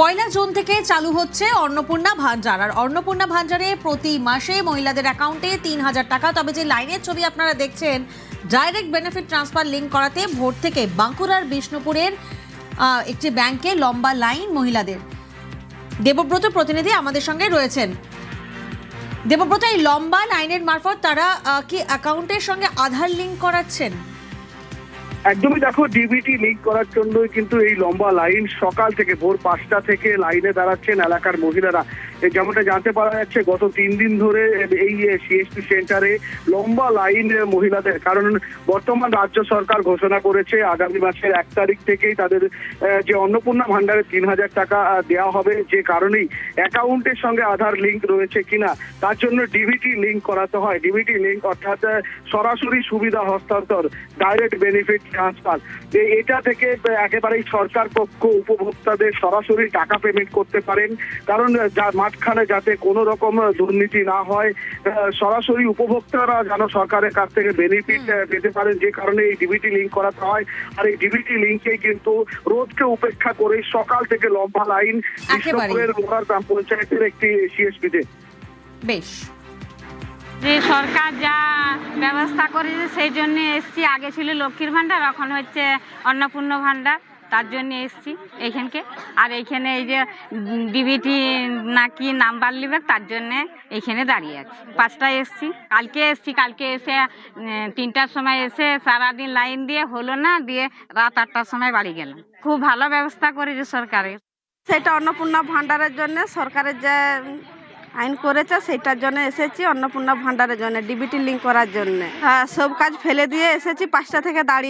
পয়লা June থেকে চালু হচ্ছে অন্নপূর্ণা ভান্ডার। আর অন্নপূর্ণা ভান্ডারে প্রতি মাসে মহিলাদের অ্যাকাউন্টে ৩,০০০ টাকা। তবে যে লাইনের ছবি আপনারা দেখছেন, ডাইরেক্ট বেনিফিট ট্রান্সফার লিঙ্ক করাতে ভোর থেকে বাঁকুড়ার বিষ্ণুপুরের একটি ব্যাংকে লম্বা লাইন মহিলাদের। দেবব্রত প্রতিনিধি আমাদের সঙ্গে রয়েছেন। দেবব্রত, এই লম্বা লাইনের মারফত তারা কি অ্যাকাউন্টের সঙ্গে আধার লিঙ্ক করাচ্ছেন? একদমই, দেখো, ডিবিটি লিঙ্ক করার জন্যই কিন্তু এই লম্বা লাইন। সকাল থেকে ভোর ৫টা থেকে লাইনে দাঁড়াচ্ছেন এলাকার মহিলারা। যেমনটা জানতে পারা যাচ্ছে, গত ৩ দিন ধরে এই সিএসপি সেন্টারে লম্বা লাইন মহিলাদের। কারণ বর্তমান রাজ্য সরকার ঘোষণা করেছে আগামী মাসের ১ তারিখ থেকেই তাদের যে অন্নপূর্ণা ভান্ডারে ৩,০০০ টাকা দেওয়া হবে। যে কারণেই অ্যাকাউন্টের সঙ্গে আধার লিঙ্ক রয়েছে কিনা তার জন্য ডিবিটি লিঙ্ক করাতে হয়। ডিবিটি লিঙ্ক অর্থাৎ সরাসরি সুবিধা হস্তান্তর, ডাইরেক্ট বেনিফিট ট্রান্সফার। এটা থেকে একেবারেই সরকার পক্ষ উপভোক্তাদের সরাসরি টাকা পেমেন্ট করতে পারেন। কারণ মাঝখানে যাতে কোনো রকম দুর্নীতি না হয়, সরাসরি উপভোক্তারা যেন সরকারের কাছ থেকে বেনিফিট পেতে পারেন, যে কারণে এই ডিবিটি লিঙ্ক করাতে হয়। আর এই ডিবিটি লিঙ্কে কিন্তু রোদকে উপেক্ষা করে সকাল থেকে লম্বা লাইন বিষ্ণুপুরের লোহার গ্রাম পঞ্চায়েতের একটি সিএসপিতে। বেশ, যে সরকার যা ব্যবস্থা করেছে সেই জন্য এসছি। আগে ছিল লক্ষ্মীর ভান্ডার, এখন হচ্ছে অন্নপূর্ণা ভান্ডার, তার জন্য এসছি এইখানকে। আর এইখানে এই যে ডিবিটি নাকি নাম্বার নেবে, তার জন্যে এইখানে দাঁড়িয়ে আছি। ৫টায় এসছি, কালকে এসে ৩টার সময় এসে সারাদিন লাইন দিয়ে হলো না, দিয়ে রাত ৮টার সময় বাড়ি গেলাম। খুব ভালো ব্যবস্থা করেছে সরকারের। সেটা অন্নপূর্ণা ভান্ডারের জন্য সরকারের যে আইন করেছে সেটার জন্য এসেছি, অন্নপূর্ণা ভান্ডারের জন্য ডিবিটি লিঙ্ক করার জন্য। সব কাজ ফেলে দিয়ে এসেছি, ৫টা থেকে দাঁড়িয়ে